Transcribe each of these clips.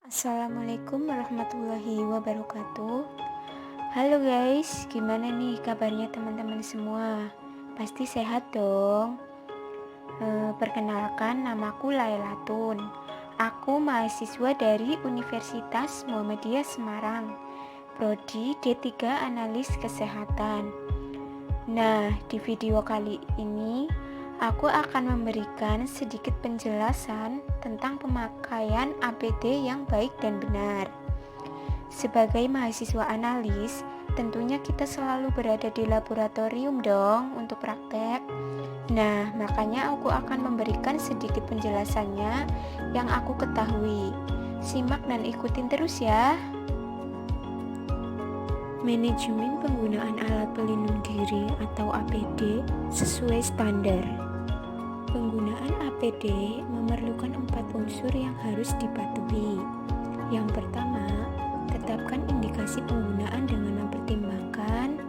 Assalamualaikum warahmatullahi wabarakatuh. Halo guys, gimana nih kabarnya teman-teman semua? Pasti sehat dong. Perkenalkan, namaku Lailatun. Aku mahasiswa dari Universitas Muhammadiyah Semarang, Prodi D3 Analis Kesehatan. Nah, di video kali ini aku akan memberikan sedikit penjelasan tentang pemakaian APD yang baik dan benar. Sebagai mahasiswa analis, tentunya kita selalu berada di laboratorium dong untuk praktek. Nah, makanya aku akan memberikan sedikit penjelasannya yang aku ketahui. Simak dan ikutin terus ya. Manajemen penggunaan alat pelindung diri atau APD sesuai standar. Penggunaan APD memerlukan 4 unsur yang harus dipatuhi. Yang pertama, tetapkan indikasi penggunaan dengan mempertimbangkan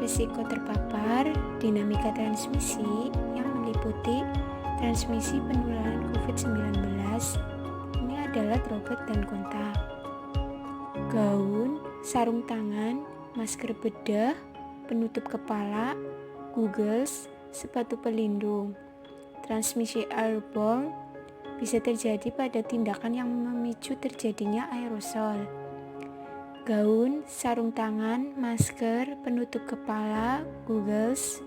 risiko terpapar, dinamika transmisi yang meliputi transmisi penularan COVID-19. Ini adalah droplet dan kontak. Gaun, sarung tangan, masker bedah, penutup kepala, goggles, sepatu pelindung. Transmisi airborne bisa terjadi pada tindakan yang memicu terjadinya aerosol. Gaun, sarung tangan, masker, penutup kepala, goggles,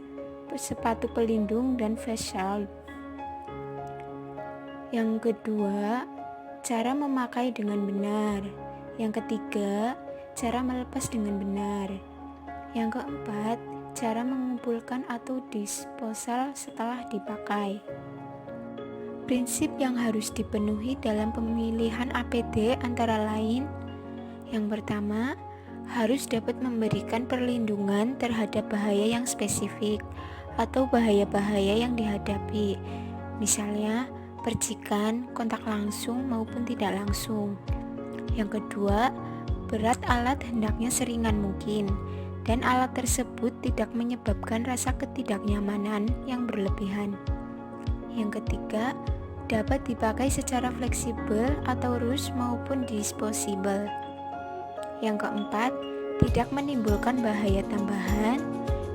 sepatu pelindung, dan face shield. Yang kedua, cara memakai dengan benar. Yang ketiga, cara melepas dengan benar. Yang keempat, cara mengumpulkan atau disposal setelah dipakai. Prinsip yang harus dipenuhi dalam pemilihan APD antara lain: yang pertama, harus dapat memberikan perlindungan terhadap bahaya yang spesifik atau bahaya-bahaya yang dihadapi, misalnya percikan, kontak langsung maupun tidak langsung. Yang kedua, berat alat hendaknya seringan mungkin, dan alat tersebut tidak menyebabkan rasa ketidaknyamanan yang berlebihan. Yang ketiga, dapat dipakai secara fleksibel atau loose maupun disposable. Yang keempat, tidak menimbulkan bahaya tambahan.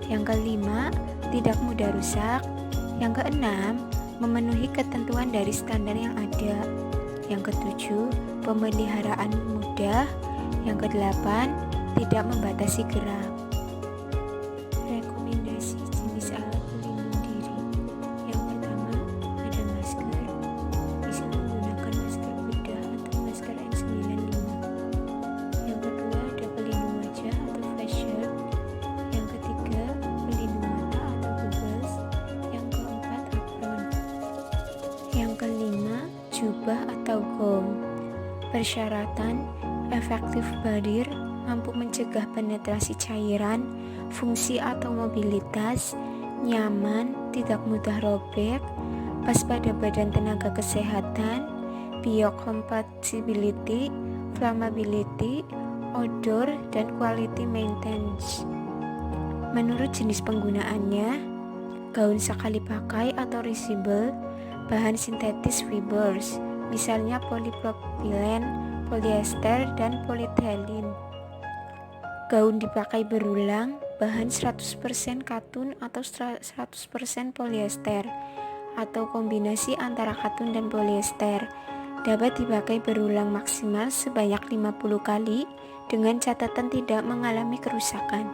Yang kelima, tidak mudah rusak. Yang keenam, memenuhi ketentuan dari standar yang ada. Yang ketujuh, pemeliharaan mudah. Yang kedelapan, tidak membatasi gerak. Rekomendasi jenis alat pelindung diri. Yang pertama, ada masker. Bisa menggunakan masker bedah atau masker N95. Yang kedua, ada pelindung wajah atau face shield. Yang ketiga, pelindung mata atau goggles. Yang keempat, apron. Yang kelima, jubah atau gaun. Persyaratan: efektif barrier, mampu mencegah penetrasi cairan, fungsi atau mobilitas, nyaman, tidak mudah robek, pas pada badan tenaga kesehatan, biocompatibility, flammability, odor, dan quality maintenance. Menurut jenis penggunaannya, gaun sekali pakai atau reusable, bahan sintetis fibers, misalnya polipropilen, polyester, dan polyethylene. Gaun dipakai berulang, bahan 100% katun atau 100% polyester, atau kombinasi antara katun dan polyester. Dapat dipakai berulang maksimal sebanyak 50 kali dengan catatan tidak mengalami kerusakan.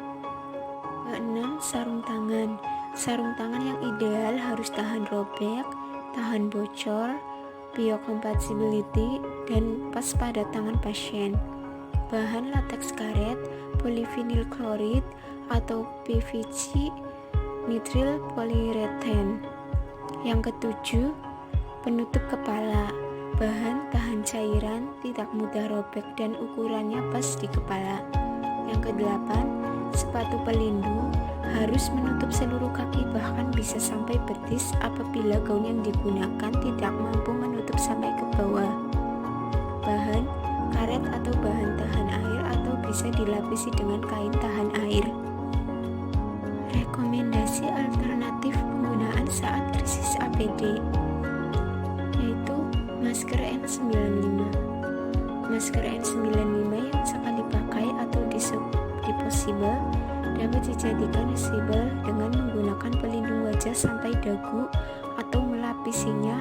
Keenam, sarung tangan. Sarung tangan yang ideal harus tahan robek, tahan bocor, biocompatibility, dan pas pada tangan pasien. Bahan latex karet, polyvinyl chloride atau PVC, nitrile polyurethane. Yang ketujuh, penutup kepala. Bahan tahan cairan, tidak mudah robek, dan ukurannya pas di kepala. Yang kedelapan, sepatu pelindung harus menutup seluruh kaki, bahkan bisa sampai betis apabila gaun yang digunakan tidak mampu menutup sampai ke bawah. Bahan karet atau bahan tahan air atau bisa dilapisi dengan kain tahan air. Rekomendasi alternatif penggunaan saat krisis APD, yaitu masker N95. Masker N95 yang sekali pakai atau disposable dapat dijadikan reusable dengan menggunakan pelindung wajah sampai dagu atau melapisinya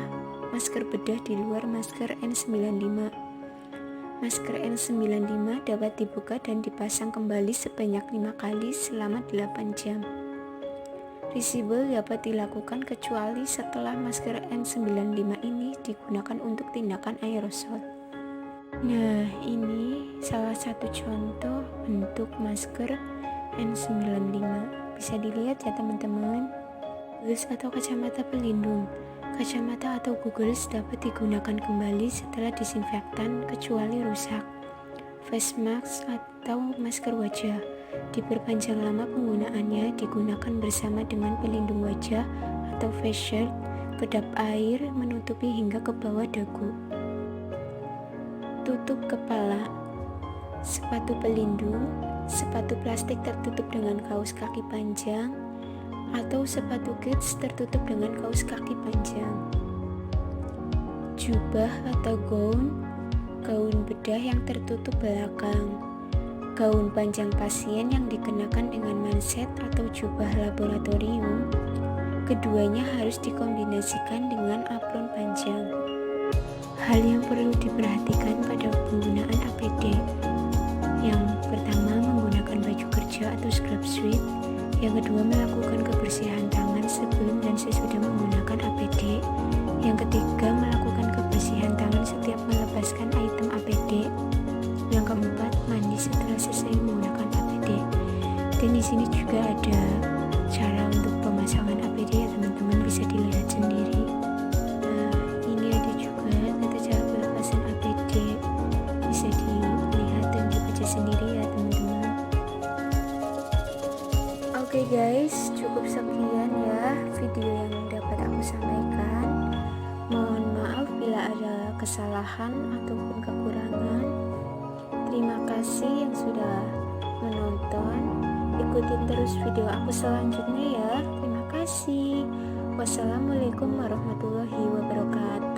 masker bedah di luar masker N95. Masker N95 dapat dibuka dan dipasang kembali sebanyak 5 kali selama 8 jam. Reusable dapat dilakukan kecuali setelah masker N95 ini digunakan untuk tindakan aerosol. Nah, ini salah satu contoh bentuk masker N95. Bisa dilihat ya teman-teman. Goggles atau kacamata pelindung. Kacamata atau goggles dapat digunakan kembali setelah disinfektan kecuali rusak. Face mask atau masker wajah diperpanjang lama penggunaannya, digunakan bersama dengan pelindung wajah atau face shield, kedap air menutupi hingga ke bawah dagu. Tutup kepala. Sepatu pelindung, sepatu plastik tertutup dengan kaos kaki panjang, atau sepatu kids tertutup dengan kaos kaki panjang. Jubah atau gaun bedah yang tertutup belakang. Gaun panjang pasien yang dikenakan dengan manset atau jubah laboratorium. Keduanya harus dikombinasikan dengan apron panjang. Hal yang perlu diperhatikan pada penggunaan APD. Yang pertama, menggunakan baju kerja atau scrub suit. Yang kedua, melakukan kebersihan tangan sebelum dan sesudah menggunakan APD. Yang ketiga, melakukan kebersihan tangan setiap melepaskan item APD. Yang keempat, mandi setelah selesai menggunakan APD. Dan di sini juga ada cara untuk pemasangan APD ya teman-teman, bisa dilihat sendiri. Nah, ini ada juga tata cara pelepasan APD, bisa dilihat dan dibaca sendiri ya teman-teman. Oke guys, cukup sekian ya video yang dapat aku sampaikan. Mohon maaf bila ada kesalahan ataupun kekurangan. Terima kasih yang sudah menonton. Ikutin terus video aku selanjutnya ya. Terima kasih. Wassalamualaikum warahmatullahi wabarakatuh.